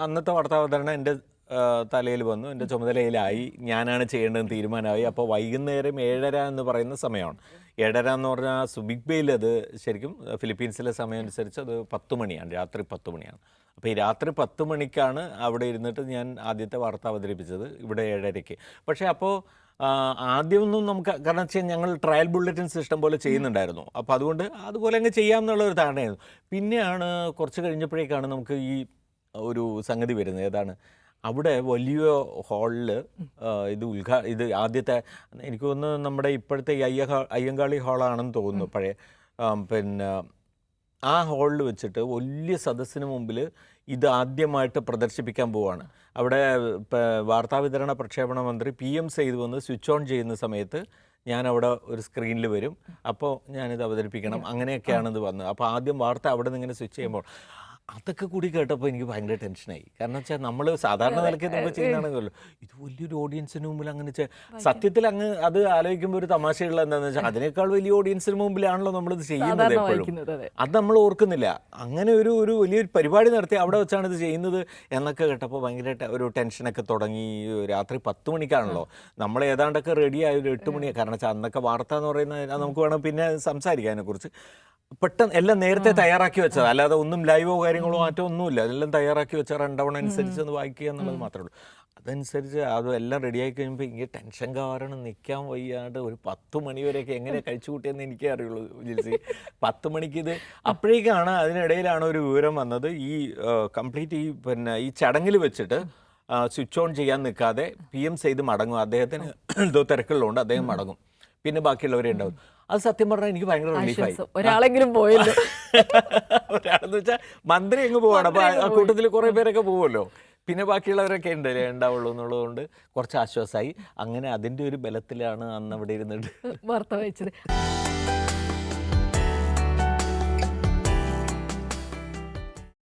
അന്നത്തെ വാർത്താവതരണം എൻ്റെ തലയിൽ വന്നു, എൻ്റെ ചുമതലയിലായി, ഞാനാണ് ചെയ്യേണ്ടതെന്ന് തീരുമാനമായി. അപ്പോൾ വൈകുന്നേരം 7:30 എന്ന് പറയുന്ന സമയമാണ്. 7:30 എന്ന് പറഞ്ഞാൽ സുബിക് ബേയിൽ അത് ശരിക്കും ഫിലിപ്പീൻസിലെ സമയം അനുസരിച്ച് അത് 10 മണിയാണ്, രാത്രി 10 മണിയാണ്. അപ്പോൾ ഈ രാത്രി 10 മണിക്കാണ് അവിടെ ഇരുന്നിട്ട് ഞാൻ ആദ്യത്തെ വാർത്ത അവതരിപ്പിച്ചത്, ഇവിടെ 7:30-ക്ക്. പക്ഷേ അപ്പോൾ ആദ്യമൊന്നും നമുക്ക്, കാരണം വെച്ചാൽ ഞങ്ങൾ ട്രയൽ ബുള്ളറ്റിൻ സിസ്റ്റം പോലെ ചെയ്യുന്നുണ്ടായിരുന്നു. അപ്പോൾ അതുകൊണ്ട് അതുപോലെ അങ്ങ് ചെയ്യാം എന്നുള്ളൊരു ധാരണയായിരുന്നു. പിന്നെയാണ് കുറച്ച് കഴിഞ്ഞപ്പോഴേക്കാണ് നമുക്ക് ഈ ഒരു സംഗതി വരുന്നത്. ഏതാണ്, അവിടെ വലിയ ഹാളിൽ ഇത് ആദ്യത്തെ, എനിക്ക് തോന്നുന്നു നമ്മുടെ ഇപ്പോഴത്തെ അയ്യങ്കാളി ഹാളാണെന്ന് തോന്നുന്നു പഴയ. പിന്നെ ആ ഹാളിൽ വെച്ചിട്ട് വലിയ സദസ്സിന് മുമ്പിൽ ഇത് ആദ്യമായിട്ട് പ്രദർശിപ്പിക്കാൻ പോവുകയാണ്. അവിടെ വാർത്താവിതരണ പ്രക്ഷേപണ മന്ത്രി PM സെയ്ദ് വന്ന് സ്വിച്ച് ഓൺ ചെയ്യുന്ന സമയത്ത് ഞാൻ അവിടെ ഒരു സ്ക്രീനിൽ വരും. അപ്പോൾ ഞാനിത് അവതരിപ്പിക്കണം. അങ്ങനെയൊക്കെയാണ് ഇത് വന്നത്. അപ്പോൾ ആദ്യം വാർത്ത അവിടെ നിന്ന് ഇങ്ങനെ സ്വിച്ച് ചെയ്യുമ്പോൾ അതൊക്കെ കൂടി കേട്ടപ്പോൾ എനിക്ക് ഭയങ്കര ടെൻഷനായി. കാരണം വെച്ചാൽ നമ്മൾ സാധാരണ നിലയ്ക്ക് നമ്മൾ ചെയ്യുന്നതാണെങ്കിലോ, ഇത് വലിയൊരു ഓഡിയൻസിന് മുമ്പിൽ അങ്ങനെ സത്യത്തിൽ അങ്ങ് അത് ആലോചിക്കുമ്പോൾ ഒരു തമാശയുള്ള എന്താണെന്ന് വെച്ചാൽ അതിനേക്കാൾ വലിയ ഓഡിയൻസിന് മുമ്പിലാണല്ലോ നമ്മളിത് ചെയ്യുന്നത് എപ്പോഴും. അത് നമ്മൾ ഓർക്കുന്നില്ല. അങ്ങനെ ഒരു വലിയൊരു പരിപാടി നടത്തി അവിടെ വെച്ചാണ് ഇത് ചെയ്യുന്നത് എന്നൊക്കെ കേട്ടപ്പോൾ ഭയങ്കര ഒരു ടെൻഷനൊക്കെ തുടങ്ങി. രാത്രി 10 മണിക്കാണല്ലോ നമ്മൾ ഏതാണ്ടൊക്കെ റെഡി ആയ ഒരു 8 മണിയാണ്. കാരണം വെച്ചാൽ അന്നൊക്കെ വാർത്ത എന്ന് പറയുന്നത് നമുക്ക് വേണം പിന്നെ സംസാരിക്കാം അതിനെക്കുറിച്ച്. പെട്ടെന്ന് എല്ലാം നേരത്തെ തയ്യാറാക്കി വെച്ചത്, അല്ലാതെ ഒന്നും ലൈവോ കാര്യങ്ങളോ മാറ്റോ ഒന്നുമില്ല. അതെല്ലാം തയ്യാറാക്കി വെച്ച റൺഡൗൺ അനുസരിച്ച് ഒന്ന് വായിക്കുക എന്നുള്ളത് മാത്രമേ ഉള്ളൂ. അതനുസരിച്ച് അത് എല്ലാം റെഡിയാക്കി കഴിയുമ്പോൾ എനിക്ക് ടെൻഷൻ കാരണം നിൽക്കാൻ വയ്യാണ്ട് ഒരു 10 മണി വരെയൊക്കെ എങ്ങനെ കഴിച്ചു കൂട്ടിയെന്ന് എനിക്കേ അറിയുള്ളൂ ജിൽസി. 10 മണിക്ക് ഇത് അപ്പോഴേക്കാണ്, അതിനിടയിലാണ് ഒരു വിവരം വന്നത്. ഈ കംപ്ലീറ്റ് ഈ ചടങ്ങിൽ വെച്ചിട്ട് സ്വിച്ച് ഓൺ ചെയ്യാൻ നിൽക്കാതെ PM സെയ്ദ് മടങ്ങും. അദ്ദേഹത്തിന് എന്തോ തിരക്കുള്ളതുകൊണ്ട് അദ്ദേഹം മടങ്ങും. പിന്നെ ബാക്കിയുള്ളവരെ ഉണ്ടാവും. അത് സത്യം പറഞ്ഞാൽ എനിക്ക് ഭയങ്കര റിലീഫായി. ഒരാളെങ്കിലും പോയല്ലോ. ഒരാളെന്ന് വെച്ചാൽ മന്ത്രി എങ്ങ് പോവാണ്. അപ്പോൾ ആ കൂട്ടത്തിൽ കുറേ പേരൊക്കെ പോവുമല്ലോ. പിന്നെ ബാക്കിയുള്ളവരൊക്കെ ഉണ്ടാവുള്ളൂ എന്നുള്ളതുകൊണ്ട് കുറച്ച് ആശ്വാസമായി. അങ്ങനെ അതിൻ്റെ ഒരു ബലത്തിലാണ് അന്ന് അവിടെ ഇരുന്നിട്ട് വാർത്ത വായിച്ചത്.